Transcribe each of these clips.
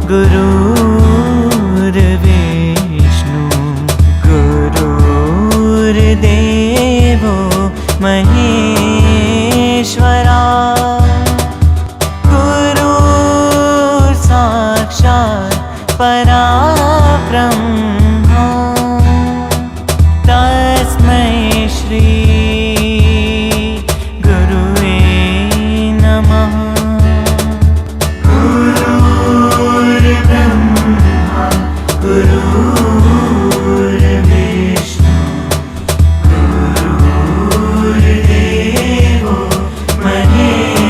गुरुर्विष्णु गुरुर्देवो महेश्वरा गुरु साक्षात् पराब्रह्मा तस्मै श्री गुरुवे नमः। गुरुर्ब्रह्मा गुरुर्विष्णु गुरुर्देवो महेश्वरा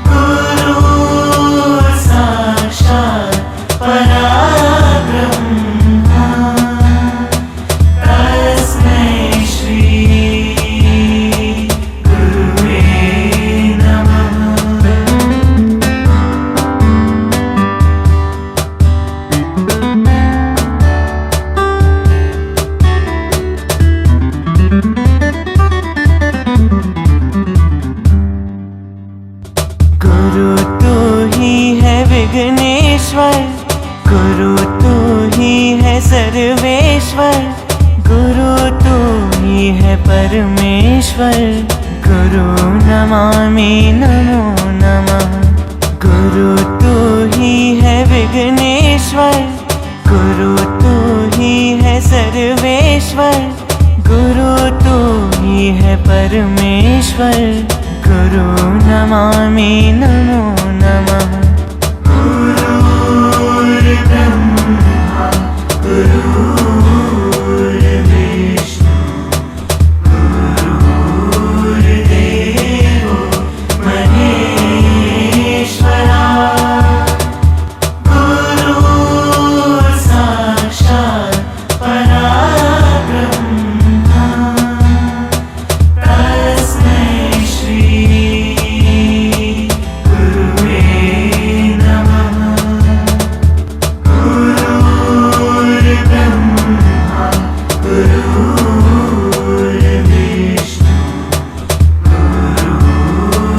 गुरु साक्षात् पराब्रह्मा तस्मै श्री गुरुवे नमः। गुरु तू ही है विघ्नेश्वर, गुरु तू ही है सर्वेश्वर, गुरु तू ही है परमेश्वर, गुरु नमामि नमो नमः। गुरु तू ही है विघ्नेश्वर, गुरु तू ही है सर्वेश्वर, गुरु तू ही है परमेश्वर, गुरु नमामि नमो नमः। गुरुर्ब्रह्मा गुरुर्विष्णु गुरुर्देवो महेश्वरा गुरु साक्षात् पराब्रह्मा तस्मै श्री गुरुवे नमः। गुरुर्ब्रह्मा गुरुर्विष्णु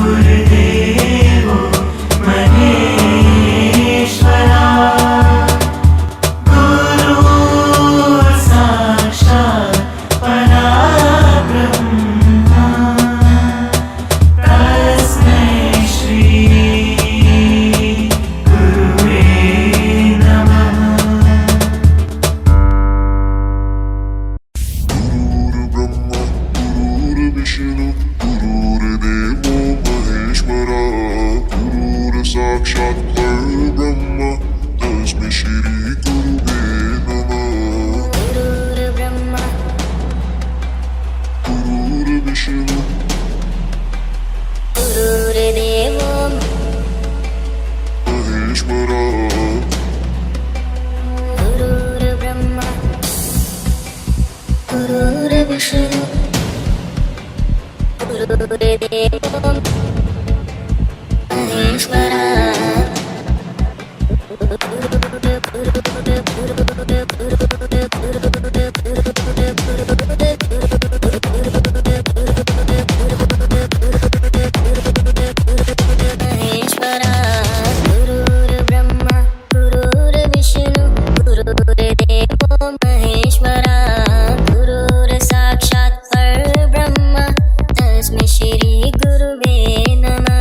गुरुर्देवो महेश्वरा गुरु साक्षात् पराब्रह्मा तस्मै श्री गुरुवे नमः। गुरुर्ब्रह्मा गुरुर्विष्णु गुरुर्देवो महेश्वरा गुरुर्साक्षात् परब्रह्म तस्मै श्री गुरुवे नमः। गुरुर्ब्रह्मा गुरुर्विष्णु गुरुर्देवो महेश्वरा गुरुर्ब्रह्मा गुरुर्विष्णु गुरुर्देवो महेश्वरा महेश्वरा गुरुर्ब्रह्मा गुरुर्विष्णु गुरुर्देवो महेश्वरा गुरुर्साक्षात् परब्रह्म तस्मै श्री गुरुवे नमः।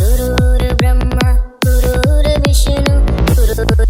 गुरुर्ब्रह्मा गुरुर्विष्णु गुरुर्देवो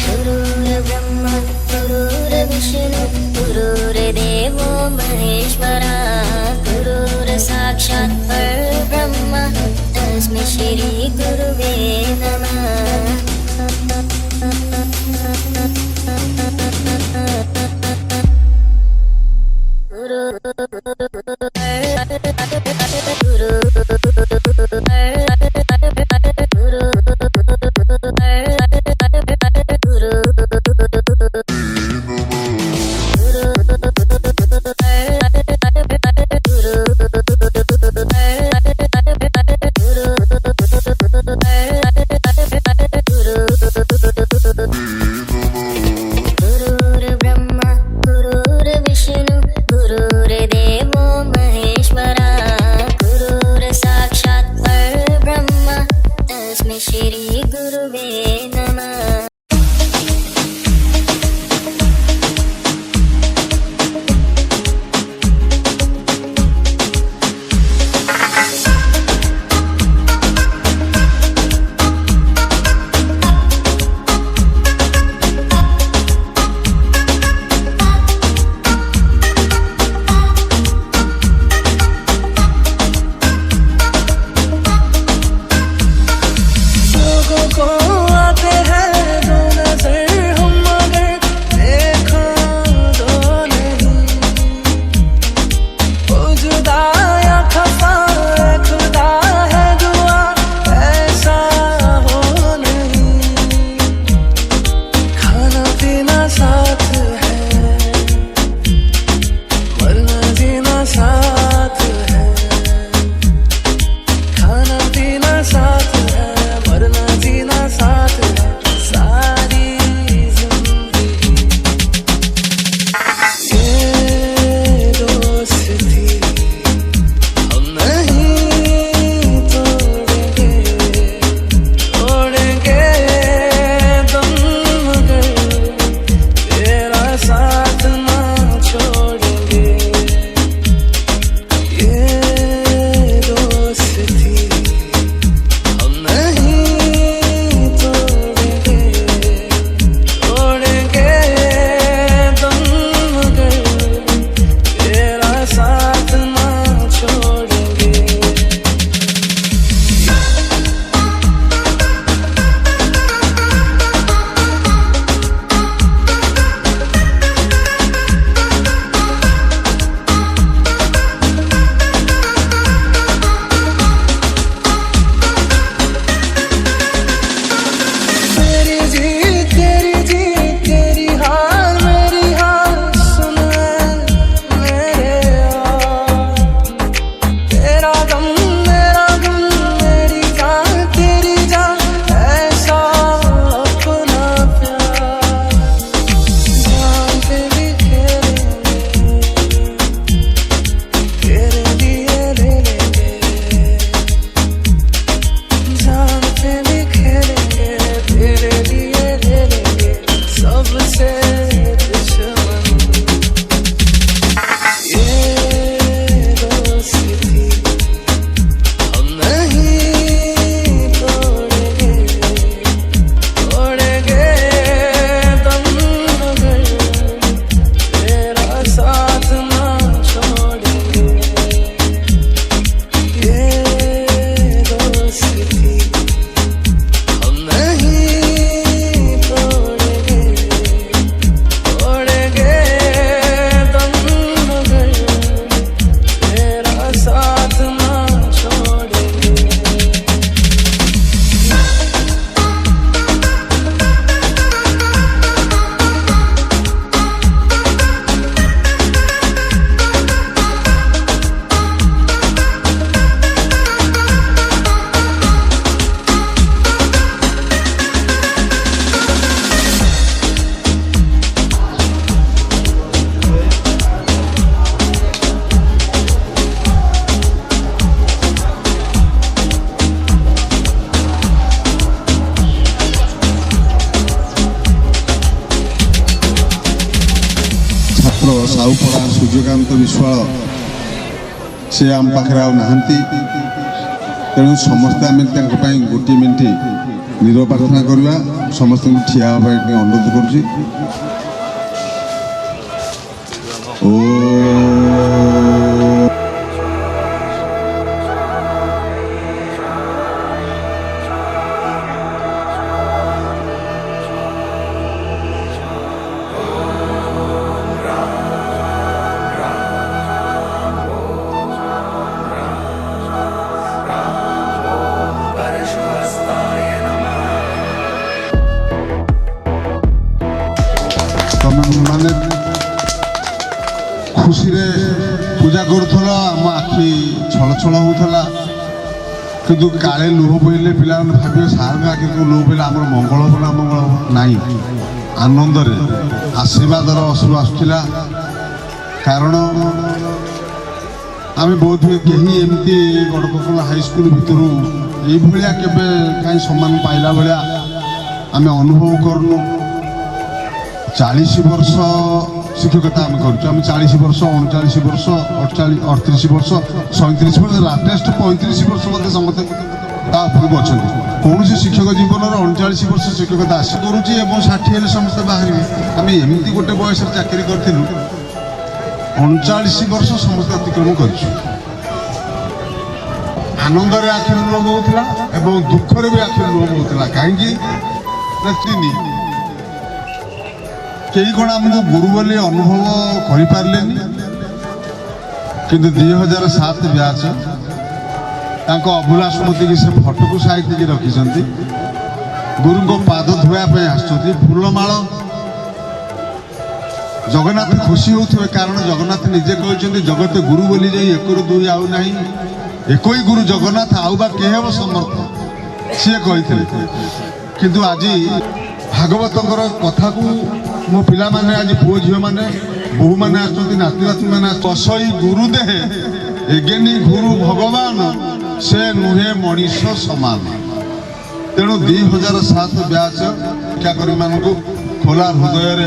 गुरुर्ब्रह्मा गुरुर्विष्णु गुरुर्देवो महेश्वरा गुरुर्साक्षात् परब्रह्म तस्मै श्री गुरुवे गुरुर्ब्रह्मा गुरुर्विष्णु गुरुर्देवो महेश्वरा सूर्यकांत विश्वाल से आम पाखे आ नहांती तेणु समस्ते आम गोटे मिनिट नीरव प्रार्थना करवा समस्त ठिया हाँ अनुरोध करुँच माने खुशी रे पूजा करूला आम आखि छल छल होता किंतु काले लुह बोले पिला भावे सार आखि लुह बोले आम मंगल होला मंगल नाई आनंद आशीर्वाद अश्रु आसुला कारण आम बहुत कहीं एमती गड़पकोला हाईस्कल भितर ये केवे कहीं सम्मान पाइला भाया आम अनुभव करूँ 40 वर्ष शिक्षकता आम कर 40 वर्ष 39 वर्ष 38 वर्ष 37 वर्ष लाटेस्ट 35 वर्ष मध्य समस्त अच्छा कौन शिक्षक जीवन 39 वर्ष शिक्षकता आस करुँच 60 समस्त बाहर आम एमती गोटे बयस चाकरी करूँ 39 वर्ष समस्त अतिक्रम कर आनंद आखिर लोभ होता दुखर भी आखिर लोभ होता कहीं कई कौन आमको गुरु बोली अनुभव करें किंतु 2007 ब्याच अभुला स्मृति की से फटो को साइड रखी गुरु को पाद धोवाई आसुँच फूलमाल जगन्नाथ खुशी होते कारण जगन्नाथ निजे कहते जगत गुरु बोली जाई एक दुई आउ ना एक ही गुरु जगन्नाथ आउ बा केहब समर्थ सी कही किंतु आज भागवत कथा को मो पिला माने आज पुओ झील मैंने बहु मैंने आसती नाती नाती मैंने कसई गुरु देहे एगेनी गुरु भगवान से नुहे मनीष समान तेणु 2007 ब्याच शिक्षाकर्मी मानक खोला हृदय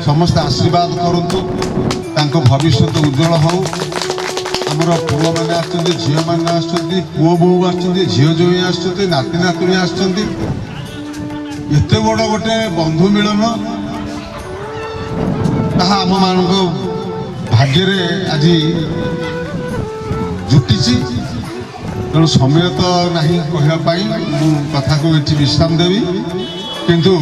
समस्त आशीर्वाद करतु भविष्य उज्जवल हो आमर पुओ मैंने आसती झील मैंने आसती पुओ बोहू आसती झील जो आसती नाती नातुणी आसती एत बड़ गोटे बंधु मिलन आम मान भाग्य आज जुटी तेणु समय तो नहीं कहवाई कथा को ये विश्राम देवी किंतु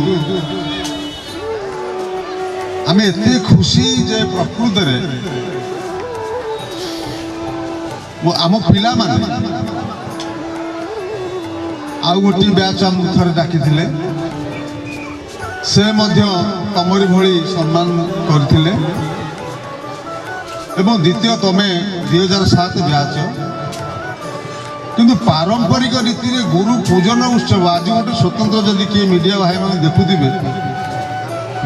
आम एत खुशी जे प्रकृत आम पिला माने आउ गोटे बैच आमको थे डाकी से तमरी भली सम्मान करथिले एवं द्वितीय तमे 2007 ब्याच किंतु पारंपरिक रीति रे गुरु पूजन उत्सव आज गोटे स्वतंत्र जदि किए मीडिया भाई मैंने देखुवे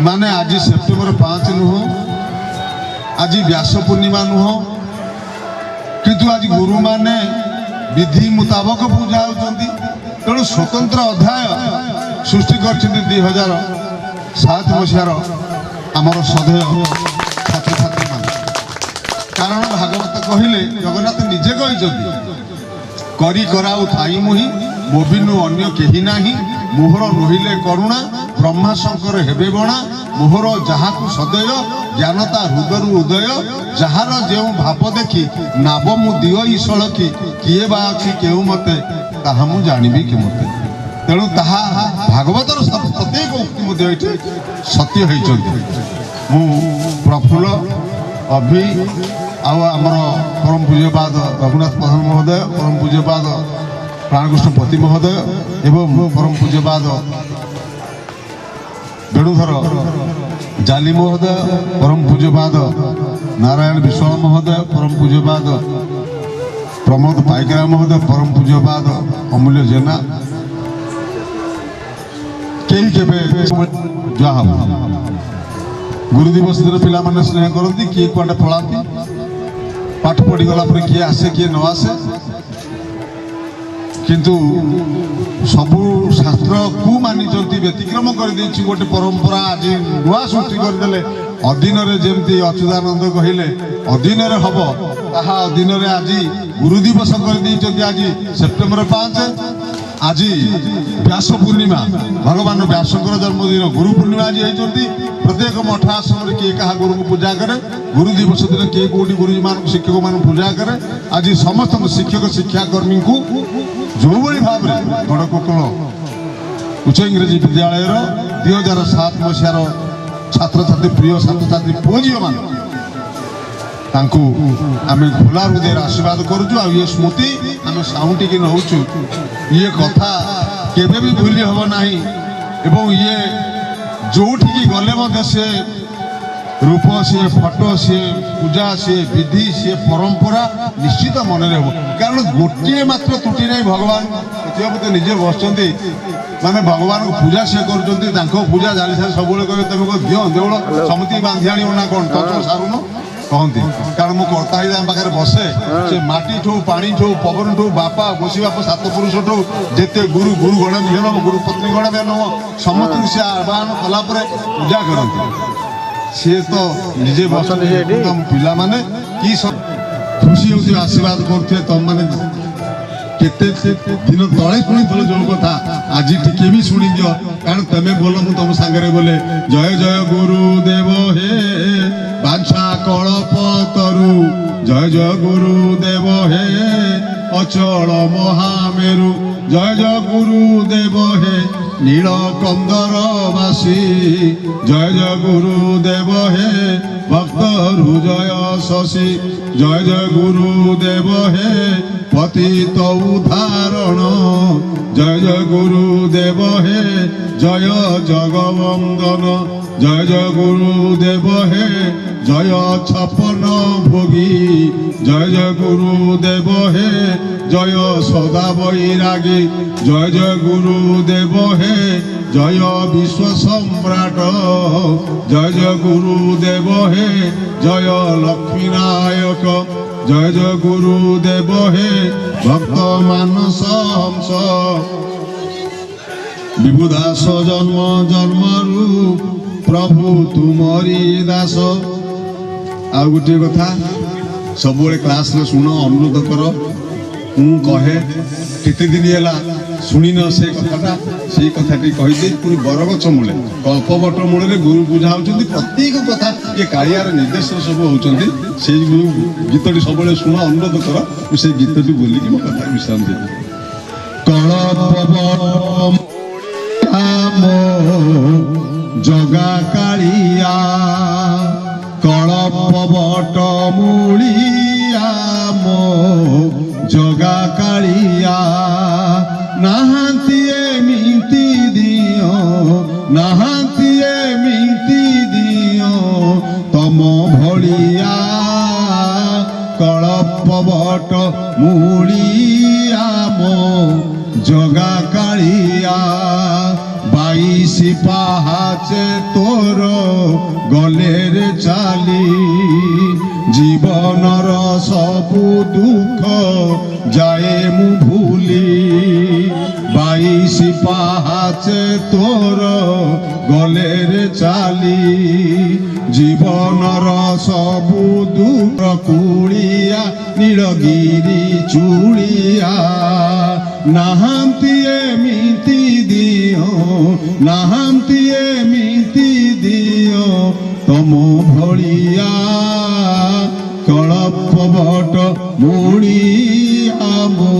माने आज सेप्टेम्बर 5 नुह आज व्यास पूर्णिमा नुह किंतु आज गुरु माने विधि मुताबक पूजा होती तेणु स्वतंत्र अध्याय सृष्टि कर 2007 मसीहार आमर सदैव छात्र छात्री मान कारण भागवत कहले जगन्नाथ निजे कही कराऊ थाई मुही मोबिनु अन्य केही नाही मोहर नहिले करुणा ब्रह्मा शंकर हेबे बणा मोहर जहाकु सदैव ज्ञानता हृदय उदय जार जो भाव देखी नाव मु दियो ईशलखी किए बा अच्छी केहू मते ताहा मु जानिबी कि मते तेणु ताहा भागवतर प्रत्येक उक्ति ये सत्य होती प्रफुल्ल अभि आमर परम पूज्यपाद रघुनाथ प्रधान महोदय परम पूज्यपाद प्राणकृष्ण पति महोदय एवं परम पूज्यपाद वेणुधर जाली महोदय परम पूज्यपाद नारायण विश्वाल महोदय परम पूज्यपाद प्रमोद पाइकरा महोदय परम पूज्यपाद अमूल्य जेना कई के गुरु दिवस दिन पिला माने स्नेह करती किए कड़े पलाती पाठ पढ़ी गला किए आसे किए न आसे किंतु सबू शास्त्र को मानी व्यतिक्रम कर गोटे परंपरा आज नुआ सृष्टि करदे ଅଧୀନରେ ଯେମିତି ଅଚ୍ୟୁତାନନ୍ଦ କହିଲେ ଅଧୀନରେ ହବ ତାହା ଅଧୀନରେ ଆଜି ଗୁରୁ ଦିବସ କରିଦେଇଛନ୍ତି। ଆଜି ସେପ୍ଟେମ୍ବର 5 ଆଜି ବ୍ୟାସ ପୂର୍ଣ୍ଣିମା, ଭଗବାନ ବ୍ୟାସଙ୍କର ଜନ୍ମଦିନ ଗୁରୁ ପୂର୍ଣ୍ଣିମା ଆଜି ହେଇଛନ୍ତି। ପ୍ରତ୍ୟେକ ମଠ ଆଶ୍ରମରେ କିଏ କାହା ଗୁରୁଙ୍କୁ ପୂଜା କରେ, ଗୁରୁ ଦିବସ ଦିନ କିଏ କୋଉଠି ଗୁରୁଜୀମାନଙ୍କୁ ଶିକ୍ଷକମାନଙ୍କୁ ପୂଜା କରେ। ଆଜି ସମସ୍ତଙ୍କୁ ଶିକ୍ଷକ ଶିକ୍ଷାକର୍ମୀଙ୍କୁ ଯେଉଁଭଳି ଭାବରେ ଗଡ଼କୋକଳ ଉଚ୍ଚ ଇଂରାଜୀ ବିଦ୍ୟାଳୟର 2007 ମସିହାର ଛାତ୍ରଛାତ୍ରୀ ପ୍ରିୟ ଛାତ୍ରଛାତ୍ରୀ ପୁଅ ଝିଅମାନେ ତାଙ୍କୁ ଆମେ ଖୋଲା ହୃଦୟରେ ଆଶୀର୍ବାଦ କରୁଛୁ। ଆଉ ଇଏ ସ୍ମୃତି ଆମେ ସାଉଁଟିକି ନେଉଛୁ, ଇଏ କଥା କେବେ ବି ଭୁଲି ହେବ ନାହିଁ। ଏବଂ ଇଏ ଯେଉଁଠିକି ଗଲେ ମଧ୍ୟ ସେ ରୂପ, ସିଏ ଫଟୋ, ସିଏ ପୂଜା, ସିଏ ବିଧି, ସିଏ ପରମ୍ପରା ନିଶ୍ଚିତ ମନରେ ହେବ। କାରଣ ଗୋଟିଏ ମାତ୍ର ତ୍ରୁଟି ନାହିଁ, ଭଗବାନ ପୃଥିବୀ ନିଜେ ବସିଛନ୍ତି, ମାନେ ଭଗବାନଙ୍କୁ ପୂଜା ସିଏ କରୁଛନ୍ତି। ତାଙ୍କ ପୂଜା ଜାଣି ସାରି ସବୁବେଳେ କହିବେ ତମେ ଦିଅ ଦେଉଳ ସମିତି ବାନ୍ଧି ଆଣିବ ନା କ'ଣ ତମ ସାରୁନ କହନ୍ତି। କାରଣ ମୁଁ କର୍ତ୍ତା ହେଇ ତାଙ୍କ ପାଖରେ ବସେ, ସେ ମାଟିଠୁ ପାଣିଠୁ ପବନଠୁ ବାପା ଗୋଷୀ ବାପ ସାତ ପୁରୁଷଠୁ ଯେତେ ଗୁରୁ ଗଣ ବି ନବ, ଗୁରୁ ପତ୍ନୀ ଗଣ ବି ନବ, ସମସ୍ତଙ୍କୁ ସେ ଆହ୍ୱାନ କଲା ପରେ ପୂଜା କରନ୍ତି। ସିଏ ତ ନିଜେ ବସନ୍ତି। ତମ ପିଲାମାନେ କି ଖୁସି ହେଉଥିବେ, ଆଶୀର୍ବାଦ କରୁଥିବେ। ତମମାନେ କେତେ ଦିନ ତଳେ ଶୁଣିଥିଲ ଯୋଉ କଥା ଆଜି ଟିକେ ବି ଶୁଣି ଦିଅ। କାରଣ ତମେ ବୋଲ ମୁଁ ତମ ସାଙ୍ଗରେ ବୋଲେ ଜୟ ଜୟ ଗୁରୁଦେବ ହେ ବାଞ୍ଛା କଳପତରୁ, ଜୟ ଜୟ ଗୁରୁଦେବ ହେ ଅଚଳ ମହାମେରୁ, ଜୟ ଜୟ ଗୁରୁଦେବ ହେ নীল কন্দরবাসী, জয় জয় গুরুদেব হে ভক্ত হৃদয় শশী, জয় জয় গুরুদেব হে পতিত উদ্ধারণ, জয় জয় গুরুদেব হে জয় জগবন্দন, জয় জয় গুরুদেব হে জয় ছপন ভোগী, জয় জয় গুরুদেব হে জয় সদা বৈরাগী, জয় জয় গুরুদেব হে জয় বিশ্ব সম্রাট, জয় জয় গুরুদেব হে জয় লক্ষ্মী নায়ক, জয় জয় গুরুদেব হে ভক্ত মানস হংস, বিভু দাস জন্ম জন্মরু প্রভু তুমরি দাস। ଆଉ ଗୋଟିଏ କଥା ସବୁବେଳେ କ୍ଲାସରେ ଶୁଣ, ଅନୁରୋଧ କର। ମୁଁ କହେ କେତେ ଦିନ ହେଲା ଶୁଣିନ ସେ କଥାଟା, ସେଇ କଥାଟି କହିଦେଇ ପୁଣି ବରଗଛ ମୂଳେ କଳ୍ପବଟ ମୂଳରେ ଗୁରୁ ପୂଜା ହେଉଛନ୍ତି। ପ୍ରତ୍ୟେକ କଥା ଇଏ କାଳିଆର ନିର୍ଦ୍ଦେଶ ସବୁ ହେଉଛନ୍ତି। ସେଇ ଗୀତଟି ସବୁବେଳେ ଶୁଣ, ଅନୁରୋଧ କର। ମୁଁ ସେଇ ଗୀତଟି ବୋଲିକି ମୋ କଥା ବିଶ୍ରାମ ଦେବି। କଳ୍ପବଟ ଜଗା କାଳିଆ, কলপবট মূলিয়া মো জগা কালিয়া, নাহান্তি এমিতি দিও, নাহান্তি এমিতি দিও তম ভলিয়া, কলপবট মূলিয়া মো জগা কালিয়া, 22 পাহাচে তোর গলের চালি, জীবনর সবু দুঃখ যায় মু ভুলি, 22 পাহাচে তোর গলের চালি, জীবনর সবু দুঃখ কুড়িয়া নীলগিরি চুড়িয়া, নাহান্তি এমিতি দিও, নাহান্তি এমিতি দিও তম ভলিয়া, কলপবট মূড়িয়া মো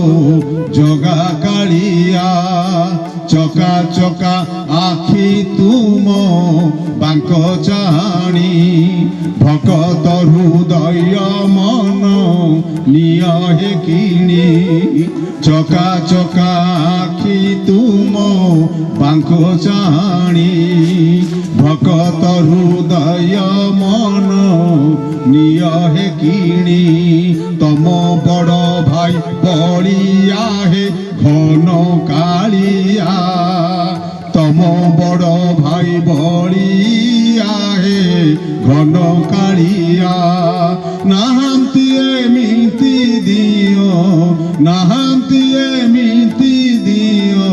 জগা কালিয়া, চকা চকা আখি তুম বাঙ্ক চাহানি, ভকত হৃদয় মন নিয় হে কিনি, চকা চকা আখি তুম বাঙ্ক চাহানি, ভকত হৃদয় মন নিয় হে কিনি, তম বড় ভাই বলিয়া হে ঘন কালিয়া, তম বড় ভাই বলিয়া হে ঘন কালিয়া, নাহান্তি এমিতি দিও, নাহান্তি এমিতি দিও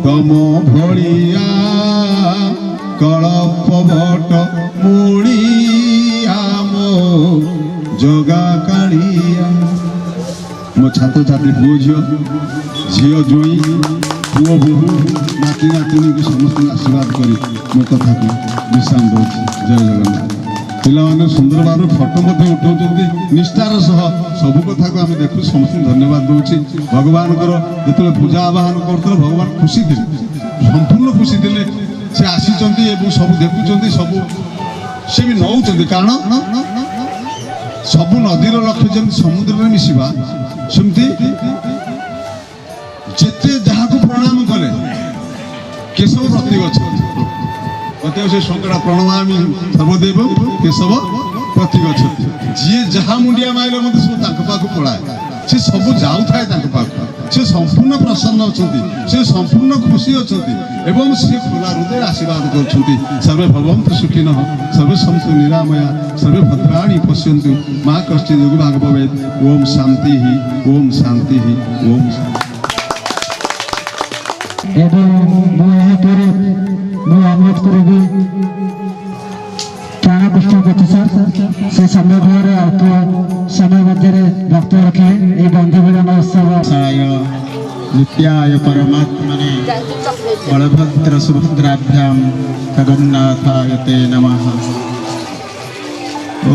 তম ভলিয়া, কলপবট মূড়ি दुर्गा कालिया मो छात्र छात्री पुओ झील जोई पुओ बोहू नाती नातुणी को समस्त आशीर्वाद करी मो कथा को विश्राम दूसरी जय जगन्नाथ पिलाने सुंदर भाव फटो उठाऊँ निष्ठार सह सबू कथा को आम देखु समस्त धन्यवाद दूसरी भगवान जो पूजा आवाहन करते भगवान खुशी थे संपूर्ण खुशी थे से आसी सब देखुं सब से भी नौ कारण सब नदीर लक्ष्य जमी समुद्र में मिसवा सेमती जिते जहाँ को प्रणाम कले केशव प्रतीक अच्छा प्रत्येक से संकड़ा प्रणमामि सर्वदेव केशव प्रतीक अच्छा जी जहाँ मुंडिया मारे मत सब पाक पलाए से सब जाऊ थाए से संपूर्ण प्रसन्न अच्छा से संपूर्ण खुशी अच्छा एवं से खोला हृदय आशीर्वाद कर सर्वे भवन्तु सुखिनः सर्वे सन्तु निरामया सर्वे भद्राणि पश्यन्तु मा कश्चित् दुःखभाग् भवेत् ओम शांति ओम शांति ओम अनुरोध करी प्राण पुष्ट करते सर से समय भाव अल्प समय मध्य भक्त रखे ये बंधु मिलन उत्सव नित्याय परमात्मने बलभद्र सुभद्राभ्यां जगन्नाथाय ते नमः।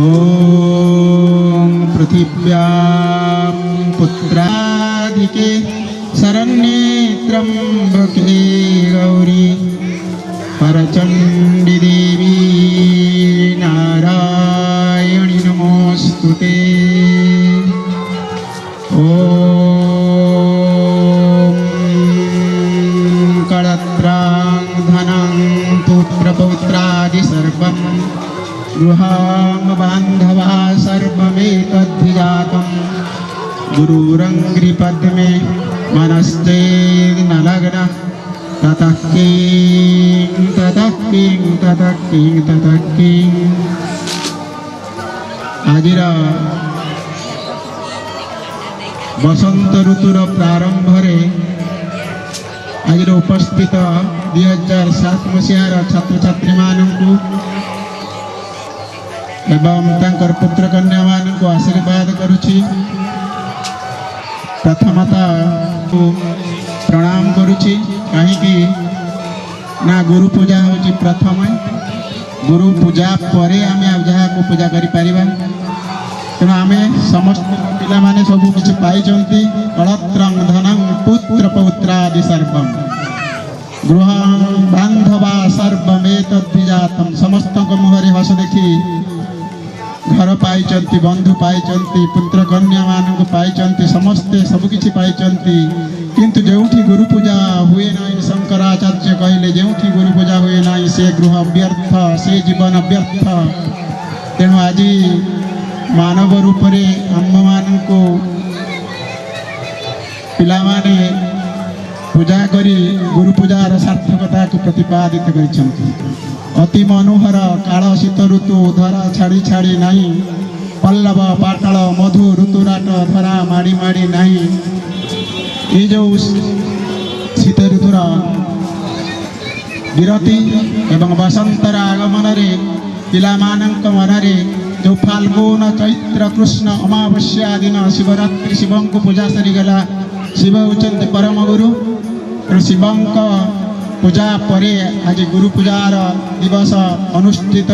ओम पृथिव्यां पुत्रादिके शरण्ये त्र्यंबके गौरी परचंडी देवी नारायणी नमोस्तुते। ओम कळत्रां धनं पुत्रपौत्रादि सर्वं गृहां बान्धवा सर्वमेतद्धिजातं गुरुरङ्घ्रिपद्मे मनश्चेद् न लग्नः ततः किं ततः किं ततः किं ततः किं। आजिर बसंत ऋतुर प्रारंभ रे आज उपस्थित 2007 मसीहार छात्र छात्री मानू एवं तांकर पुत्र कन्या मानू आशीर्वाद करुछि। प्रथमतः प्रणाम करुछि कहीं ना गुरु पूजा होछि प्रथम गुरु पूजा परे आमे जहाँ को पूजा करि परिबा तेणु आम समस्त पिला माने सब किसी पाई कलत्रं धनं पुत्र पौत्रादि सर्वं गृह बांधवा सर्वमेतद्धिजातं समस्त मुहरे हस देखी घर पाई बंधु पाई पुत्र कन्या मान पाई समस्ते सबकि पाई किंतु जोठी गुरु पूजा हुए ना शंकराचार्य कहले जोठी गुरु पूजा हुए ना से गृह व्यर्थ से जीवन व्यर्थ। तेणु आज मानव रूप में आम मान को पिला माने पूजा करी गुरु पूजार सार्थकता को प्रतिपादित कर अति मनोहर काल शीत ऋतु धरा छाड़ी छाड़ी नहीं पल्लव पाटल मधु ऋतुराट धरा माड़ी माड़ी नहीं ये जो शीत ऋतुर विरति एवं बसंतर आगमन रे पिला मानक मनरे जो फाल्गुन चैत्र कृष्ण अमावस्या दिन शिवरात्रि शिवं को पूजा सरीगला शिव होचंती परम गुरु शिवं पूजा परे आज गुरु पूजार दिवस अनुष्ठित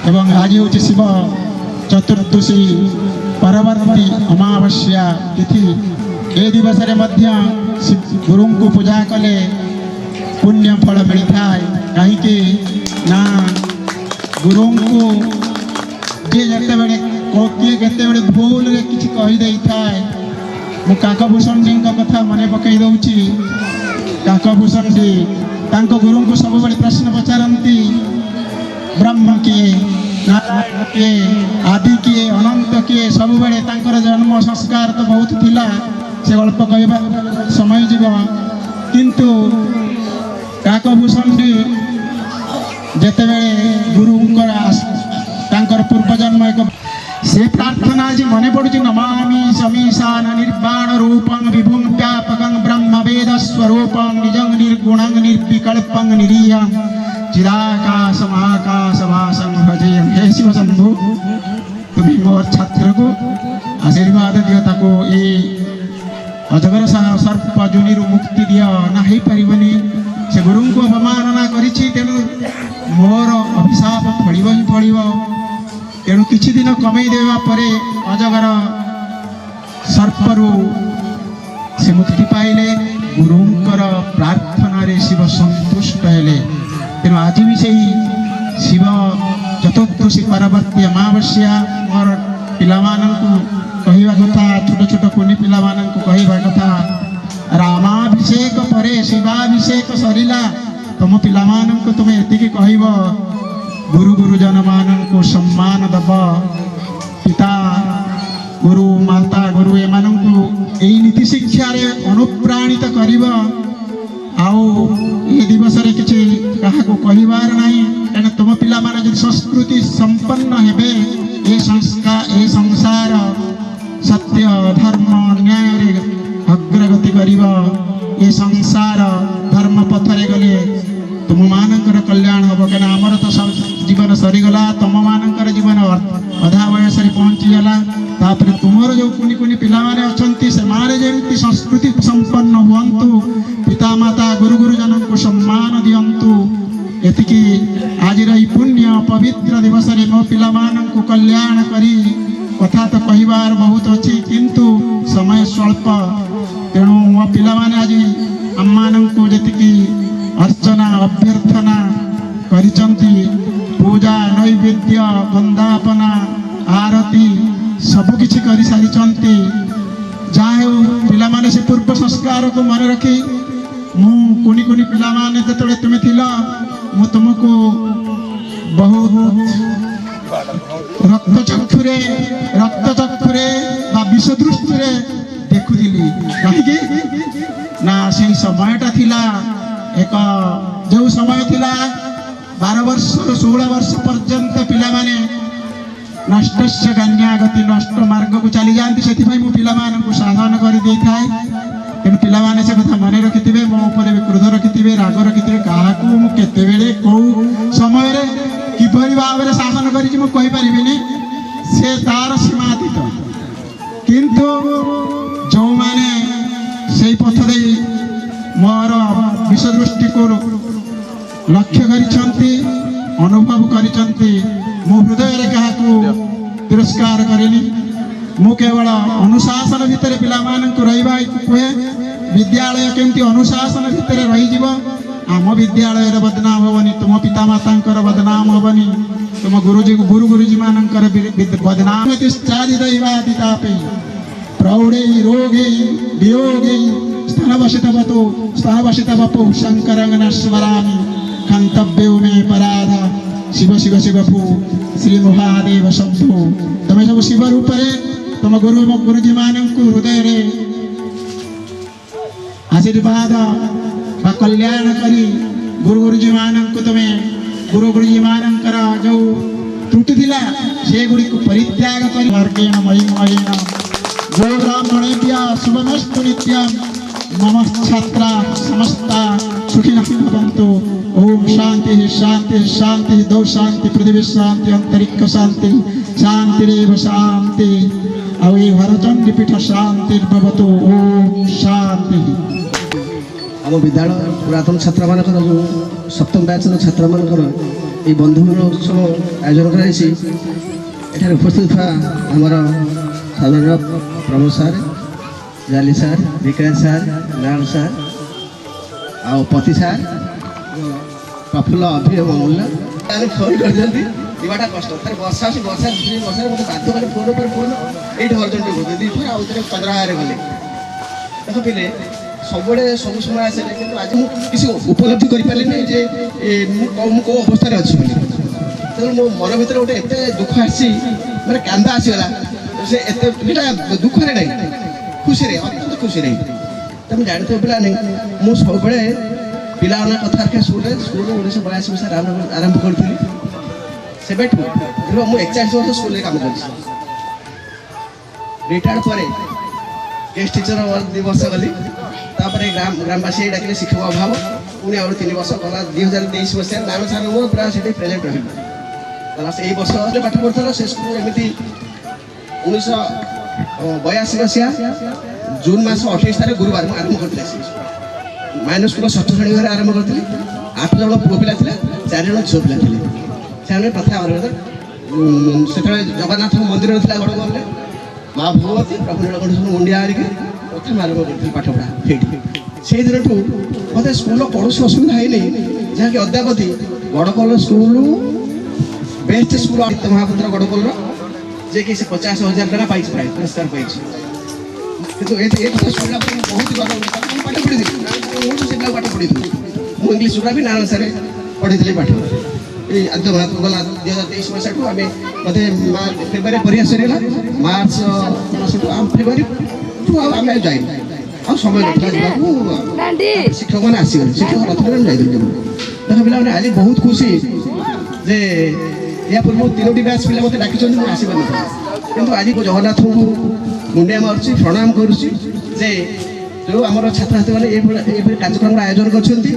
एवं आज हूँ शिव चतुर्दशी परवर्ती अमावस्या तिथि ए दिवस रे मध्य गुरु को पूजा कले पुण्य फल मिलता है कहीं ना गुरु को जे जते बेले किए केते बेले भूल रे किछि कहि देई थाए मु काकभूषण जी का कथा मने पकई दउची। काकभूषण जी तांको गुरु को सब बेले प्रश्न पचारंती ब्रह्म किए नारायण किए आदि किए अनंत किए सब बेले तांकर जन्म संस्कार तो बहुत थिला से गल्प कहबा समय जीव किंतु काकभूषण जी जेते बेले गुरुंकर तांकर पूर्वजन्म एक से प्रार्थना जी मने पड़ुछि नमामि समीशान निर्वाण रूपं विभुं व्यापकं ब्रह्म वेद स्वरूपं निजं निर्गुणं निर्विकल्पं निरीहं चिदाकाशमाकाशभासं भजेयं। हे शिव शंभु तुम्हें मोर छात्र को आशीर्वाद दियो ताको ये अजगर सर्प जोनी मुक्ति दियो ना हो पारबनी से गुरु को अवमानना करिछि तेणु मोर अभिशाप फलिब ही फलिब तेणु किछि दिन कमई देवा परे अजगर सर्परू से मुक्ति पाइले गुरुंकर प्रार्थना रे शिव संतुष्ट हेले तेणु आज भी सही शिव चतुर्दशी परवर्ती अमावस्या मोर पिलामानंकु कहिबा कथा छोट छोट कुनी पिलामानंकु कहिबा कथा रामाभिषेक परे शिवाभिषेक सरिला तुम पिलामानंकु तुम एतिकी कहिब गुरु गुरुजन मानंकु सम्मान दब पिता गुरु माता गुरु एमानंकु एई नीति शिक्षा रे अनुप्राणित करिब आउ ये दिवस रे किछि काहाको कहिबार नाही कारण तुम पिला माने जदि संस्कृति संपन्न हेबे ए संसार सत्य धर्म न्याय रे अग्रगति करिब ए संसार धर्म पथरे गले तुम मानकर कल्याण हब कारण आमर तो जीवन सरीगला तुम मानकर जीवन अधा वयस पहुँची गला तापर तुमर जो कुनी कुनी पिला माने अछंती से मारे जेमती संस्कृति संपन्न हुअंतु पिता माता गुरु गुरुजन को सम्मान दियंतु एतिकी आज रही पुण्य पवित्र दिवस रे मो पिला मान को कल्याण करी कथा तो कहिबार बहुत अच्छी किंतु समय स्वल्प तेणु मो पिला माने आज अम्मान को जेतिकी अर्चना अभ्यर्थना करिचंती पूजा नैवेद्य वंदापना आरती सबु किछि करि सारिचंती जाहे पिला माने से पूर्व संस्कार को मन रखी मु कुनी कुनी पिला माने जतले तुमे थिला मु तुमको बहुत रक्तचक्षुरे बा विषदृष्टि रे देखुदिली कहिके ना से समयटा थिला एक जो समय थिला 12 वर्ष 16 वर्ष पर्यंत पिला माने नष्टस्य गण्यागति नष्ट मार्ग को चली जाती से मु पिला को साधन कर दे थाए तेणु पिला माने से कथा मन रखिथे मो ऊपर क्रोध रखिथे राग रखिथे क्या केते बेले कौ समय किपरि भाव में शासन करी से तार सीमातीत किंतु जो माने से पथ दे मोर विषदृष्टि को लक्ष्य करिसंती अनुभव करिसंती मो हृदय रे काहाकू तिरस्कार करेनी मु केवल अनुशासन भितर पिला मानकु रहिबा कहे विद्यालय केमती अनुशासन भितर रही जीव आम विद्यालय रे बदनाम होबनी तुम पिता मातांकर बदनाम होबनी तुम गुरुजी गुरुजी मानंकर बदनाम तिष्ठादि दैवादितापे प्रौढे रोगे वियोगे स्थानवशित वपु शंकरंगन स्मरामि खंतव्यो मे पराध शिव शिव शिव भू श्री महादेव शंभु तमें सब शिव रूप रे तुम गुरुजी मानंकु हृदय रे आशीर्वाद बा कल्याण करी गुरुजी मानंकु तुमे गुरुजी मानंकर जो त्रुटि थिला से गुडी को परित्याग करी मार्गेण महिमयेन गो ब्राह्मणेभ्य शुभमस्तु नित्यं मम छात्रा समस्ता सुखिनः भवन्तु ओम शांति शांति शांति दो शांति पृथ्वी शांति अंतरिक्ष शांति शांतिरेव शांति अवि हरचंडी पीठ शांति भवतु ओम शांति आम विद्यालय पुरातन छात्र मान जो सप्तम बैच छात्र मान ये बंधु उत्सव आयोजन कर उपस्थित था आमर साधारण प्रमोद सार जाली सार विकास सार लाल सार आ पति सार प्रफुल्ल अभिनव मूल्य फोन कर कष्ट फिर वर्षा से वर्षा वर्षा मतलब बाध्य कले फोन पर फोन ये अर्जेंट बोलते दी थर आउ थे पंद्रह गले देख पिले सब सब समय आसे कि आज मुझे उपलब्धि करें जे कौ अवस्था अच्छी तेनाली मो मन भर गोटे एत दुख आसी मैंने कांदा आसीगला से एत दुख ना खुशी अत्यंत खुशी तुम जानते पिला नहीं मुझे सब पिला कथा रखा स्कूल 1982 मसीह आरंभ करी से मुझे 41 वर्ष स्कूल काम कर रिटायर्ड पर गेस्ट टीचर 2 वर्ष गली ग्रामवासी डाकिले शिक्षक अभाव पुणी आउ 3 वर्ष गला 2023 मसीह नाम सार मोर पूरा से प्रेजेंट रही से वर्ष पाठ पढ़ुल से स्कूल एमती 1982 ମସିହା ଜୁନ୍ ମାସ 28 ତାରିଖ ଗୁରୁବାର ମୁଁ ଆରମ୍ଭ କରିଥିଲି ମାଇନର ସ୍କୁଲ ଷଷ୍ଠ ଶ୍ରେଣୀ ଘରେ ଆରମ୍ଭ କରିଥିଲି। 8 ଜଣ ପୁଅ ପିଲା ଥିଲେ, 4 ଜଣ ଝିଅ ପିଲା ଥିଲେ। ସେମାନେ ପ୍ରଥା ସେତେବେଳେ ଜଗନ୍ନାଥ ମନ୍ଦିର ଥିଲା ଗଡ଼ଗଡ଼ରେ, ମା ଭଗବତୀ ପ୍ରଭୁ ନୀଳକଣ୍ଠେଶ୍ୱର ମୁଣ୍ଡିଆ ଆଣିକି ପ୍ରଥମେ ଆରମ୍ଭ କରିଥିଲି ପାଠପଢ଼ା ସେଇଠି। ସେଇ ଦିନଠୁ ମୋତେ ସ୍କୁଲର କୌଣସି ଅସୁବିଧା ହେଇନି, ଯାହାକି ଅଦ୍ୟାବଧି Gadakal school best school Aditya Mahapatra ଗଡ଼କଲର, ଯିଏକି ସେ 50,000 ଟଙ୍କା ପାଇଛି, ପ୍ରାୟ ପୁରସ୍କାର ପାଇଛି। କିନ୍ତୁ ଏ କଥା ଶୁଣିଲା ପରେ ମୁଁ ବହୁତ ଗର୍ବ ମୁଁ ପାଠ ପଢ଼ିଥିଲି, ସେ ପିଲାକୁ ପାଠ ପଢ଼ିଥିଲି। ମୁଁ ଇଂଲିଶ ଗୁଡ଼ା ବି ନାରାୟଣ ସାରେ ପଢ଼ିଥିଲି ପାଠ। ଏଇ ଆଦିତ୍ୟ ମହାପାତ୍ର ଗଲା 2023 ମସିହାଠୁ ଆମେ ମୋତେ ଫେବୃଆରୀ ପରୀକ୍ଷା ସରିଗଲା, ମାର୍ଚ୍ଚ ମାସଠୁ ଫେବୃଆରୀଠୁ ଆଉ ଆମେ ଯାଇନୁ, ଆଉ ସମୟ ନଥିଲା ଯିବାକୁ। ଶିକ୍ଷକମାନେ ଆସିଗଲେ, ଶିକ୍ଷକ ନଥିଲେ ଆମେ ଯାଇଥିଲୁ। ଦେଖ ପିଲାମାନେ ଆଜି ବହୁତ ଖୁସି ଯେ ଏହା ପୂର୍ବରୁ 3ଟି ବ୍ୟାଚ୍ ପିଲା ମୋତେ ଡାକିଛନ୍ତି, ମୁଁ ଆସିପାରିନଥିଲି। କିନ୍ତୁ ଆଜି ଜଗନ୍ନାଥଙ୍କୁ ମୁଣ୍ଡିଆ ମାରୁଛି, ପ୍ରଣାମ କରୁଛି ଯେ ଯେଉଁ ଆମର ଛାତ୍ରଛାତ୍ରୀମାନେ ଏଇଭଳି କାର୍ଯ୍ୟକ୍ରମର ଆୟୋଜନ କରିଛନ୍ତି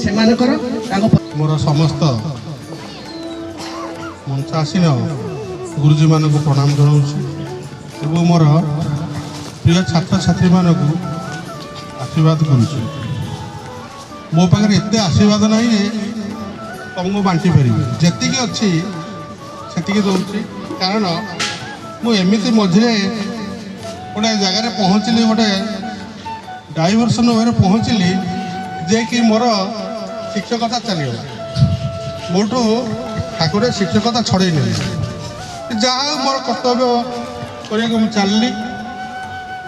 ସେମାନଙ୍କର ତାଙ୍କ ମୋର ସମସ୍ତ ମଞ୍ଚାସୀନ ଗୁରୁଜୀମାନଙ୍କୁ ପ୍ରଣାମ ଜଣାଉଛି ଏବଂ ମୋର ପ୍ରିୟ ଛାତ୍ରଛାତ୍ରୀମାନଙ୍କୁ ଆଶୀର୍ବାଦ କରୁଛି। ମୋ ପାଖରେ ଏତେ ଆଶୀର୍ବାଦ ନାହିଁ ଯେ ତୁମକୁ ବାଣ୍ଟି ପାରିବି, ଯେତିକି ଅଛି ସେତିକି ଦେଉଛି। କାରଣ ମୁଁ ଏମିତି ମଝିରେ ଗୋଟେ ଜାଗାରେ ପହଞ୍ଚିଲି, ଗୋଟେ ଡାଇଭର୍ସନ୍ ୱେରେ ପହଞ୍ଚିଲି ଯେ କି ମୋର ଶିକ୍ଷକତା ଚାଲିଗଲା। ମୋଠୁ ଠାକୁର ଶିକ୍ଷକତା ଛଡ଼େଇ ନେଲେ। ଯାହା ହଉ ମୋର କର୍ତ୍ତବ୍ୟ କରିବାକୁ ମୁଁ ଚାଲିଲି,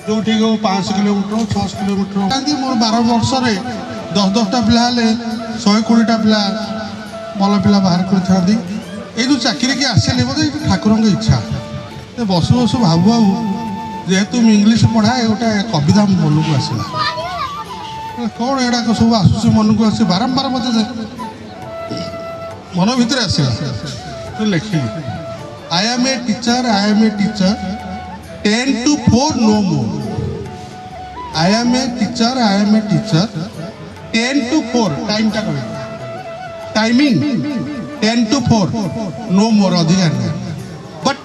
ଯେଉଁଠିକି 500 କିଲୋମିଟର 600 କିଲୋମିଟର। ମୋର 12 ବର୍ଷରେ 10-10ଟା ପିଲା ହେଲେ 120ଟା ପିଲା ଭଲ ପିଲା ବାହାର କରିଥାନ୍ତି। ଏଇ ଯେଉଁ ଚାକିରିକି ଆସିଲି ବୋଧେ ଏଇଠି ଠାକୁରଙ୍କ ଇଚ୍ଛା। ବସୁ ବସୁ ଭାବୁ ଭାବୁ ଯେହେତୁ ମୁଁ ଇଂଲିଶ ପଢ଼ାଏ, ଗୋଟେ କବିତା ମୋ ମନକୁ ଆସିଲା। କ'ଣ ଏଗୁଡ଼ାକ ସବୁ ଆସୁଛି ମନକୁ, ଆସି ବାରମ୍ବାର ମୋତେ ମନ ଭିତରେ ଆସିଲା। ଲେଖିଲି, I am A teacher, 10 to 4 no more. I am a teacher, 10 to 4 ଟାଇମ୍ଟା କହିବି, ଟାଇମିଂ 10 to 4 no more, ଅଧିକା ନାହିଁ। But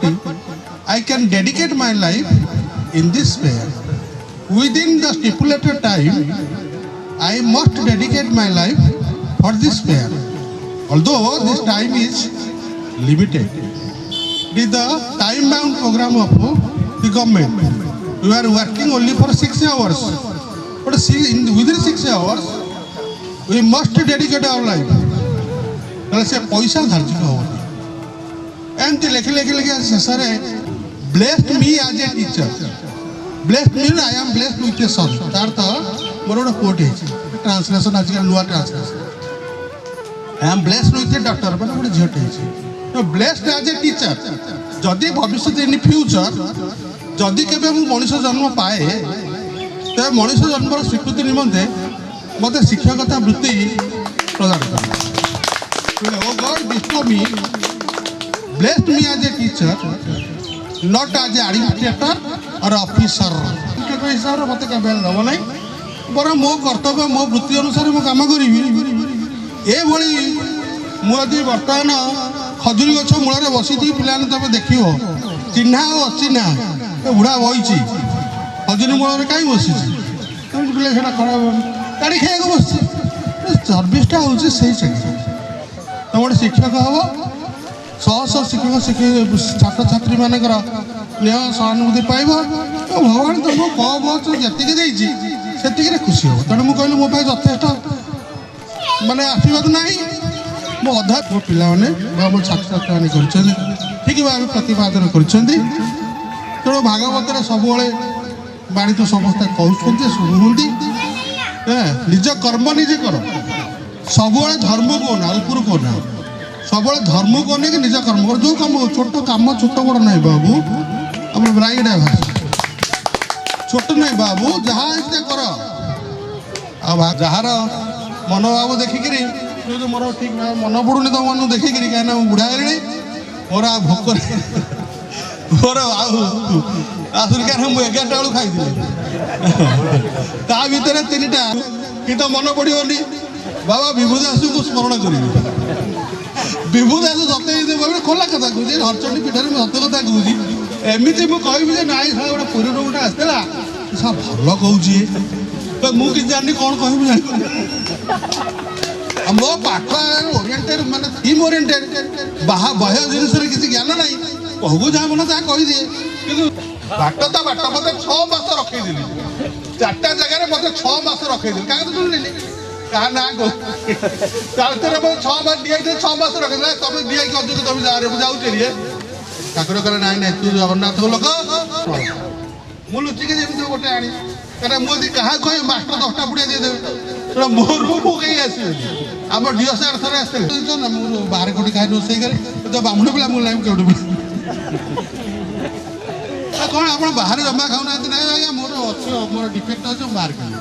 I can dedicate my life in this way. Within the stipulated time, I must dedicate my life for this prayer. Although this time is limited. It is the time-bound program of the government. We are working only for 6 hours. But within 6 hours, we must dedicate our life. से पैसा धार्ज हेनी एमती लेखि लेखि लेखि शेष blessed me as a teacher blessed me I am blessed with a son तार तो मोर गोटे कोट ट्रांसलेशन आजकल नुआ translation I am blessed with a doctor मैंने गोटे झीटे ब्लेस्ड एज ए टीचर जदि भविष्य इन फ्यूचर जदि के मनीष जन्म पाए तो मनीष जन्म स्वीकृति निमंते मत शिक्षकता वृत्ति प्रदान कर Oh God, bestow me, blessed me as a teacher, not as an administrator or officer. हिसाब से मत क्या दब ना बर मो कर्तव्य मो वृत्ति अनुसार मु कम करी मुझे बर्तमान खजुरी गछ मूल बसी पिला तुम देख चिन्हा और अचिन्हा बुढ़ा बही खजुरी मूल कहीं बसी पिला से गाड़ी खाया बस सर्विसटा हूँ से चाकरी तुम गोटे शिक्षक हम शह शह शिक्षक छात्र छात्री मानकर स्नेह सहानुभूति पाइब भगवान तुमको कम जी खुशी हम तेणु मुझे कहली मो यथेष मानने आशीर्वाद ना मो अधा मो पिला मो छात्र छात्री मैंने ठीक भाव प्रतिपादन कर तेणु भागवत सब बाणी तो समस्ते कहते शुणुंट निज कर्म निजे कर सब धर्म को ना ऊपर को ना सब धर्म को नहीं निज कर्म कर जो कम छोट कम छोट बड़ ना बाबू अब ब्राइड छोट नहीं बाबू जहाँ इच्छा कर जार मनोभाव देखिक मोर ठीक मन पड़ूनी तुम मन देखिक कहीं बुढ़ा है मोर आ भोक मोर आसुरी क्या मुझे 11टा बेलू खाई ता भर 3टा कि तो मन पड़ोनी बाबा विभुदास को स्मरण करी विभुदास सत्य खोला कथा कहूँ हरचंडी पीठ में सत्य कथा कहूँ ଏମିତି ମୁଁ କହିବି ଯେ ନାଇଁ ସାର୍ ଗୋଟେ ପୁରୀରୁ ଗୋଟେ ଆସିଥିଲା ସାର୍ ଭଲ କହୁଛି ମୁଁ କିଛି ଜାଣିନି କ'ଣ କହିବି ଜାଣି ମୋ ପାଠ ଓରିଏଣ୍ଟେଡ୍ ମାନେ ଥିମ୍ ଓରିଏଣ୍ଟେଡ୍ ବାହ୍ୟ ଜିନିଷରେ କିଛି ଜ୍ଞାନ ନାହିଁ କହୁ ଯାହା ମନ ତାହା କହିଦିଏ କିନ୍ତୁ ବାଟ ତା ବାଟ ମୋତେ 6 ମାସ ରଖେଇଦେଲି 4ଟା ଜାଗାରେ ମୋତେ 6 ମାସ ରଖେଇଦେଲି କାହାକୁ ଶୁଣିଲି କାହା ନାଁ ତାପରେ ମୋତେ 6 ମାସ ଦିଆଇଥିଲେ 6 ମାସ ରଖେଇଦେଲା ତମେ ଦିଆଇକି ଅଯୋଗ୍ୟ ତମେ ମୁଁ ଯାଉଛି ଟିକେ ଠାକୁର କହିଲେ ନାଇଁ ନାଇଁ ତୁ ଜଗନ୍ନାଥଙ୍କ ଲୋକ ମୁଁ ଲୁଚିକି ଯେମିତି ଗୋଟେ ଆଣି କାରଣ ମୁଁ ଯଦି କାହାକୁ କହିବି ମାଷ୍ଟର 10ଟା ପୁଡ଼ିଆ ଦେଇଦେବେ ମୋ ରୁମ୍ ମୁଁ କେହି ଆସିବେନି ଆମ ଡିଓ ସାର୍ ଥରେ ଆସିଥିଲେ ନା ମୁଁ ବାହାରେ କୋଉଠି ଖାଇ ରୋଷେଇ କରେ ତ ବାମୁଣ ପିଲା ମୁଁ ଲାଇମ୍ କେଉଁଠି କ'ଣ ଆପଣ ବାହାରେ ଜମା ଖାଉନାହାନ୍ତି ନାଇଁ ଆଜ୍ଞା ମୋର ଅଛି ମୋର ଡିଫେକ୍ଟ ଅଛି ମୁଁ ବାହାରେ ଖାଇବି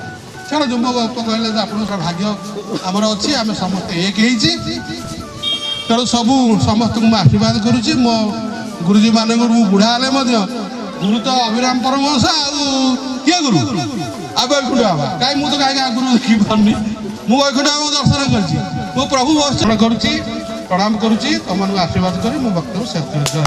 ଛାଡ଼ ଯୁବକ କହିଲେ ଯେ ଆପଣଙ୍କର ଭାଗ୍ୟ ଆମର ଅଛି ଆମେ ସମସ୍ତେ ଏକ ହେଇଛି ତେଣୁ ସବୁ ସମସ୍ତଙ୍କୁ ମୁଁ ଆଶୀର୍ବାଦ କରୁଛି ମୋ ଗୁରୁଜୀମାନଙ୍କର ମୁଁ ବୁଢ଼ା ହେଲେ ମଧ୍ୟ ଗୁରୁ ତ ଅଭିରାମ ପରମହଂସ ଆଉ କିଏ ଗୁରୁ ଆଉ ବୈକୁଣ୍ଠ ବାବା କାହିଁ ମୁଁ ତ କାହିଁକି ଆଗରୁ ଦେଖିପାରୁନି ମୁଁ ବୈକୁଣ୍ଠ ବାବା ଦର୍ଶନ କରିଛି ମୁଁ ପ୍ରଭୁ ଦର୍ଶନ କରୁଛି ପ୍ରଣାମ କରୁଛି ତମମାନଙ୍କୁ ଆଶୀର୍ବାଦ କରି ମୁଁ ବକ୍ତବ୍ୟ ଶେଷ କରୁଛି।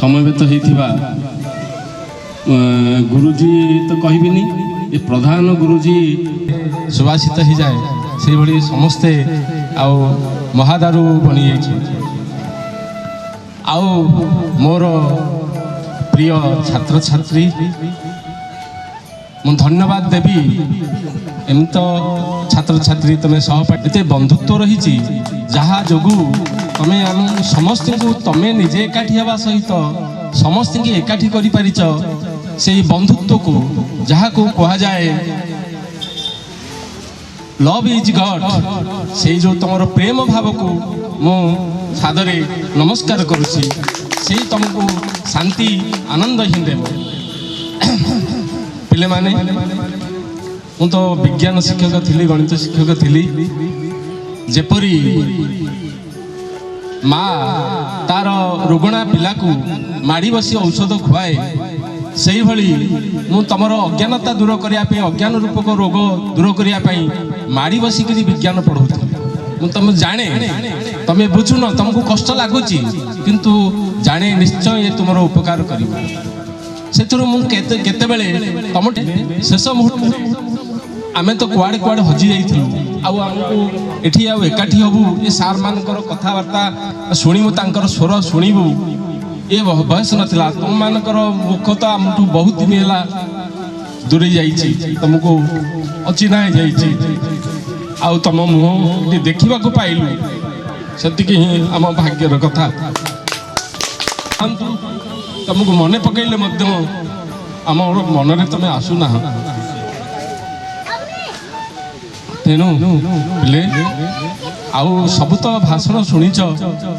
ସମବେତ ହେଇଥିବା ଗୁରୁଜୀ ତ କହିବିନି ଏ ପ୍ରଧାନ ଗୁରୁଜୀ ସୁବାସିତ ହେଇଯାଏ ସେଇଭଳି ସମସ୍ତେ ଆଉ ମହାଦାରୁ ବନିଯାଇଛି ଆଉ ମୋର ପ୍ରିୟ ଛାତ୍ରଛାତ୍ରୀ ମୁଁ ଧନ୍ୟବାଦ ଦେବି ଏମିତି ତ ଛାତ୍ରଛାତ୍ରୀ ତମେ ସହପାଠୀ ଏତେ ବନ୍ଧୁତ୍ୱ ରହିଛି ଯାହା ଯୋଗୁଁ ତମେ ଆମ ସମସ୍ତଙ୍କୁ ତମେ ନିଜେ ଏକାଠି ହେବା ସହିତ ସମସ୍ତଙ୍କୁ ଏକାଠି କରିପାରିଛ ସେଇ ବନ୍ଧୁତ୍ୱକୁ ଯାହାକୁ କୁହାଯାଏ ଲଭ୍ ଇଜ୍ ଗଡ୍ ସେଇ ଯେଉଁ ତମର ପ୍ରେମ ଭାବକୁ ମୁଁ ସାଦରେ ନମସ୍କାର କରୁଛି ସେଇ ତମକୁ ଶାନ୍ତି ଆନନ୍ଦ ହିଁ ଦେବ। ପିଲାମାନେ ମୁଁ ତ ବିଜ୍ଞାନ ଶିକ୍ଷକ ଥିଲି ଗଣିତ ଶିକ୍ଷକ ଥିଲି ଯେପରି ମା ତାର ରୋଗଣା ପିଲାକୁ ମାଡ଼ି ବସି ଔଷଧ ଖୁଆଏ ସେଇଭଳି ମୁଁ ତମର ଅଜ୍ଞାନତା ଦୂର କରିବା ପାଇଁ ଅଜ୍ଞାନ ରୂପକ ରୋଗ ଦୂର କରିବା ପାଇଁ ମାଡ଼ି ବସିକିରି ବିଜ୍ଞାନ ପଢ଼ଉଥିଲି ମୁଁ ତମେ ଜାଣେ ତମେ ବୁଝୁନ ତମକୁ କଷ୍ଟ ଲାଗୁଛି କିନ୍ତୁ ଜାଣେ ନିଶ୍ଚୟ ଏ ତୁମର ଉପକାର କରିବ ସେଥିରୁ ମୁଁ କେତେବେଳେ ତମ ଶେଷ ମୁହୂର୍ତ୍ତରେ ଆମେ ତ କୁଆଡ଼େ କୁଆଡ଼େ ହଜି ଯାଇଥିଲୁ ଆଉ ଆମକୁ ଏଠି ଆଉ ଏକାଠି ହବୁ ଏ ସାର୍ମାନଙ୍କର କଥାବାର୍ତ୍ତା ଶୁଣିବୁ ତାଙ୍କର ସ୍ୱର ଶୁଣିବୁ ଏ ବୟସ ନଥିଲା ତୁମମାନଙ୍କର ମୁଖ ତ ଆମଠୁ ବହୁତ ଦିନ ହେଲା ଦୂରେଇ ଯାଇଛି ତମକୁ ଅଚିହ୍ନା ହେଇଯାଇଛି ଆଉ ତମ ମୁହଁ ଦେଖିବାକୁ ପାଇଲୁ ସେତିକି ହିଁ ଆମ ଭାଗ୍ୟର କଥା ତମକୁ ମନେ ପକେଇଲେ ମଧ୍ୟ ଆମର ମନରେ ତମେ ଆସୁନାହ ତେଣୁ ପିଲେ ଆଉ ସବୁ ତ ଭାଷଣ ଶୁଣିଛ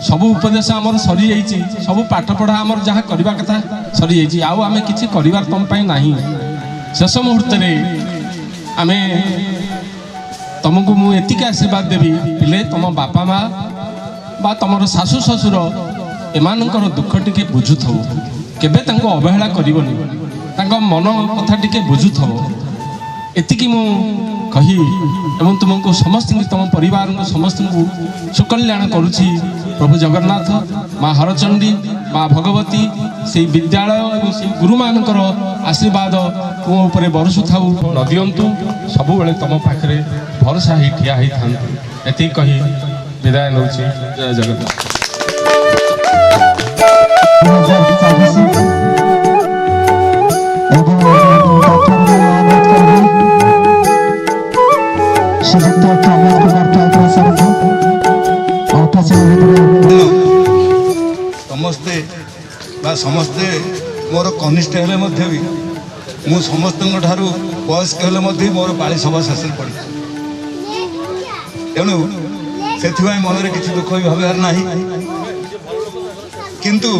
ସବୁ ଉପଦେଶ ଆମର ସରିଯାଇଛି ସବୁ ପାଠପଢ଼ା ଆମର ଯାହା କରିବା କଥା ସରିଯାଇଛି ଆଉ ଆମେ କିଛି କରିବାର ତମ ପାଇଁ ନାହିଁ ଶେଷ ମୁହୂର୍ତ୍ତରେ ଆମେ ତମକୁ ମୁଁ ଏତିକି ଆଶୀର୍ବାଦ ଦେବି ପିଲେ ତମ ବାପା ମା ବା ତମର ଶାଶୁ ଶ୍ୱଶୁର ଏମାନଙ୍କର ଦୁଃଖ ଟିକେ ବୁଝୁଥିବ କେବେ ତାଙ୍କୁ ଅବହେଳା କରିବନି ତାଙ୍କ ମନ କଥା ଟିକେ ବୁଝୁଥିବ ଏତିକି ମୁଁ କହି ଏବଂ ତୁମକୁ ସମସ୍ତଙ୍କୁ ତମ ପରିବାରଙ୍କୁ ସମସ୍ତଙ୍କୁ ସୁକଲ୍ୟାଣ କରୁଛି ପ୍ରଭୁ ଜଗନ୍ନାଥ ମା ହରଚଣ୍ଡୀ ମା ଭଗବତୀ ସେଇ ବିଦ୍ୟାଳୟ ଏବଂ ସେଇ ଗୁରୁମାନଙ୍କର ଆଶୀର୍ବାଦ ତୁମ ଉପରେ ବରଷୁଥାଉ ନ ଦିଅନ୍ତୁ ସବୁବେଳେ ତମ ପାଖରେ ଭରସା ହେଇ ଠିଆ ହେଇଥାନ୍ତୁ ଏତିକି କହି ବିଦାୟ ନେଉଛି ଜୟ ଜଗନ୍ନାଥ। ସମସ୍ତେ ମୋର କନିଷ୍ଠ ହେଲେ ମଧ୍ୟ ବି ମୁଁ ସମସ୍ତଙ୍କ ଠାରୁ ବୟସ୍କ ହେଲେ ମଧ୍ୟ ମୋର ପାଳି ସଭା ଶେଷରେ ପଡ଼ିଛି ତେଣୁ ସେଥିପାଇଁ ମନରେ କିଛି ଦୁଃଖ ବି ଭାବିବାର ନାହିଁ କିନ୍ତୁ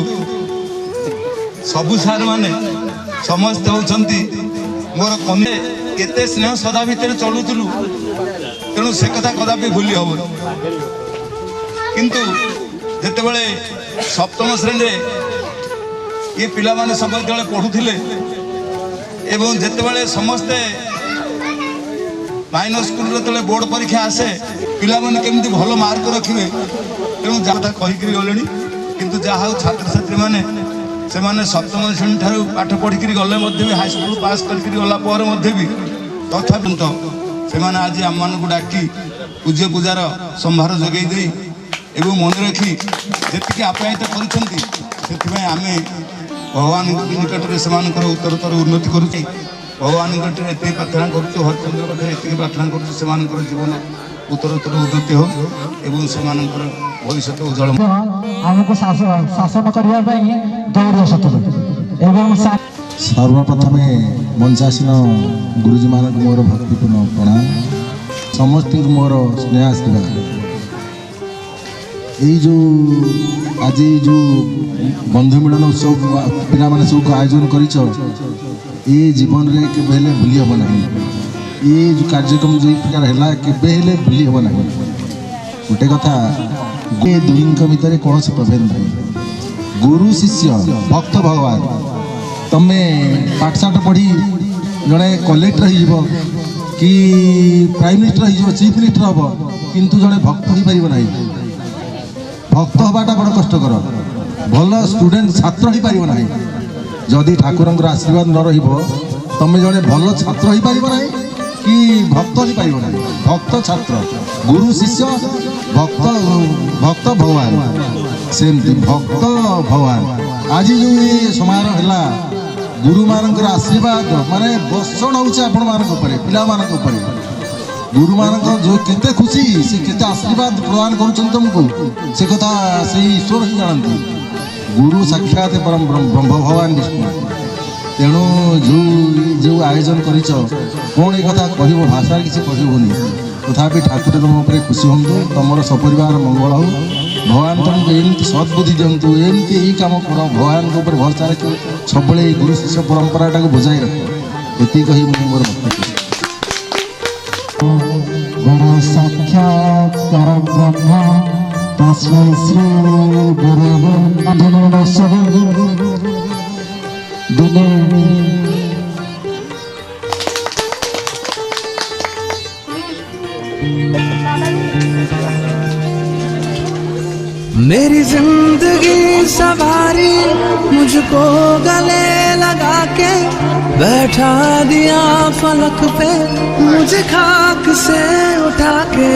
ସବୁ ସାର୍ ମାନେ ସମସ୍ତେ ହେଉଛନ୍ତି ମୋର କେତେ ସ୍ନେହ ସଦା ଭିତରେ ଚଳୁଥିଲୁ ତେଣୁ ସେ କଥା କଦାପି ଭୁଲି ହେବନି କିନ୍ତୁ ଯେତେବେଳେ ସପ୍ତମ ଶ୍ରେଣୀରେ ये पिला माने सब जेतबेले पढुथिले एवं जेतबेले समस्ते माइनस स्कूल रे बोर्ड परीक्षा आसे पिला माने केमती भलो मार्क रखिबे तेणु जाता कहिकरी गलेनी किंतु जहा छात्र छात्री माने से माने सप्तम श्रेणी ठारू पाठ पढ़िकरी गले मध्य भी हाई स्कूल पास करकरी गला पर मध्य भी तथापि तो से माने आज आम मानकु डाकी पूज्य पूजार संभार जगै दे एवं मन रखी जी आप्यायित कर आमे भगवान निकट में से उत्तरोत्तर उन्नति करुचे भगवान निकट में ये प्रार्थना करुँ हरिचंद्र पाखे ये प्रार्थना करुँ से जीवन उत्तरोत्तर उन्नति हो एवं से भविष्य उज्जवल आमको शासन करने दौड़ एवं सर्वप्रथम मंचासीन गुरुजी मान मोर भक्तिपूर्ण प्रणाम समस्त मोर स्नेह आशीर्वाद यही जो आज जो बंधु मिलन उत्सव पिला माने सब आयोजन कर जीवन में केवे भूली हम ना ये जो कार्यक्रम जो प्रकार है केवे भूली हम ना गोटे कथा दुई भितर कौन से प्रभेद ना गुरु शिष्य भक्त भगवान तुम्हें पाठशाठ पढ़ी जड़े कलेक्टर हो कि प्राइम मिनिस्टर हो चीफ मिनिस्टर हम किंतु जड़े भक्त हो पार ना भक्त हवाटा बड़ कष्टकर भल स्टूडेंट छात्र हो पार ना जदि ठाकुर आशीर्वाद न रमें जड़े भल छात्र हो पार ना कि भक्त हो पार ना भक्त छात्र गुरु शिष्य भक्त भक्त भगवान सेमती भक्त भगवान आज जो ये समारोह है गुरु मान आशीर्वाद माने बर्षण हो पिला गुरु मान जो केते खुशी से केते आशीर्वाद प्रदान कर तुमको से कथा से ईश्वर ही जानती गुरु साक्षात परम ब्रह्म भगवान विष्णु तेणु जो जो आयोजन कर कौन एक कथा कह भाषा किसी कहनी तथापि ठाकुर तुम उपर खुशी हूँ तुम सपरिवार मंगल हो भगवान तुमको एमती सद्बुद्धि दिंतु एमती यही कम कर भगवान ऊपर भरसा रखी सब गुरु शिष्य परंपरा टाक बजाय रख ये कही मुझे मोर वक्तव्य गुरु साक्षात परम ब्रह्म तस्मै श्री गुरु मेरी जिंदगी सवारी मुझको गले लगा के बैठा दिया फलक पे मुझे खाक से उठा के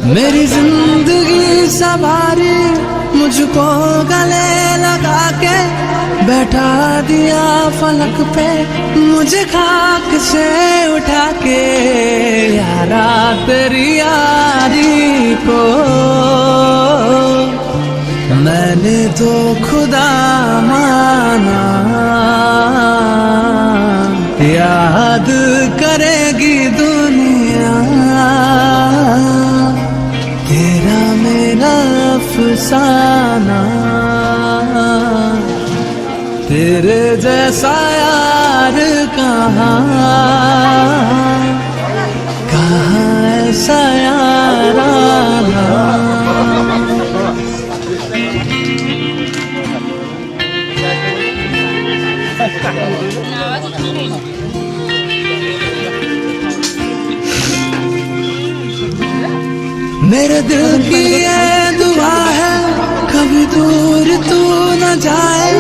मेरी जिंदगी सवारी मुझको गले लगा के बैठा दिया फलक पे मुझे खाक से उठा के यारा तेरी यारी को मैंने तो खुदा माना याद करेगी दुनिया तेरा मेरा अफसाना तेरे जैसा यार कहाँ ऐसा यार आना मेरे दिल की ये दुआ है कभी दूर तू न जाए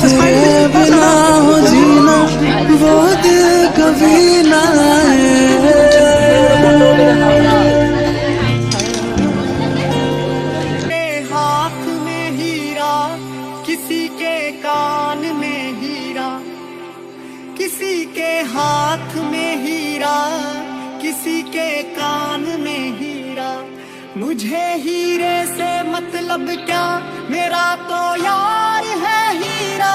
तेरे बिना हो जीना वो दिल कभी न आए हाथ में हीरा किसी के कान में हीरा किसी के हाथ में हीरा किसी के कान में हीरा मुझे हीरे से मतलब क्या मेरा तो यार है हीरा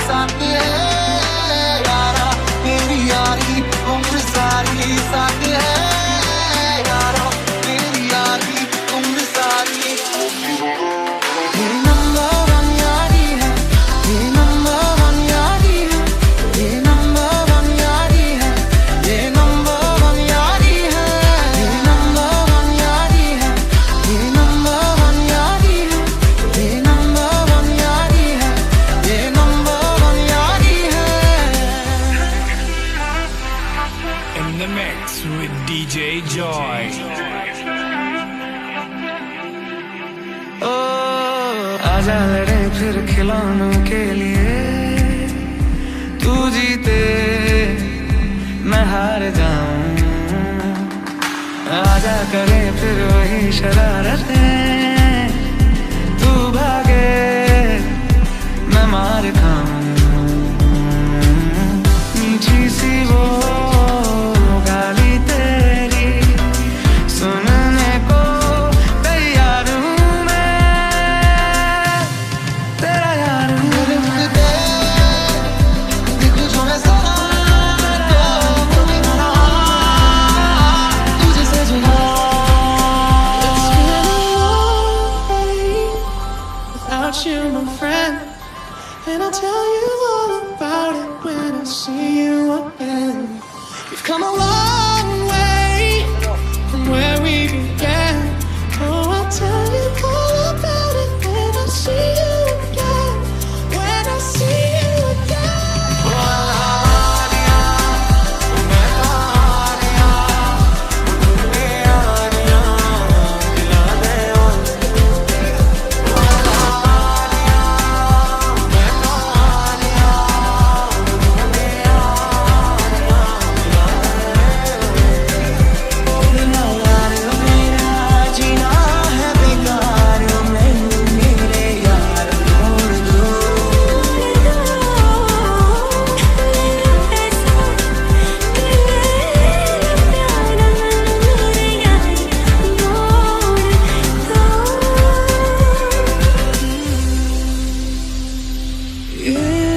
साथ है यारा, मेरी यारी उम्र सारी साथ है यारा, मेरी यारी उम्र सारी। ये नंबर वन यारी है, ये नंबर वन यारी है, ये नंबर वन यारी है, ये नंबर वन यारी है, ये नंबर वन यारी है, ये नंबर वन यारी है, ये नंबर वन यारी है, ये नंबर वन यारी है। In the mix with DJ Joy. ओ आजा लड़े फिर खिलौनों के लिए, तू जीते मैं हार जाऊं, आजा करे फिर वही शरारतें, तू भागे मैं मार खाऊं, मीठी सी वो गाली तेरी सुनने को तैयार हूँ मैं, तेरा यार हूँ। देखो जो मैं सारा तुम्हें मना, तुझे से जुड़ा। It's been a long day without you, my friend, and I'll tell you all about it when I see you again. We've come a long way from where we began. Oh, I'll tell you all about it when I see you again. When I see you again. जीना है बेकार मैनू मेरे यार मोड़ दो। Yeah.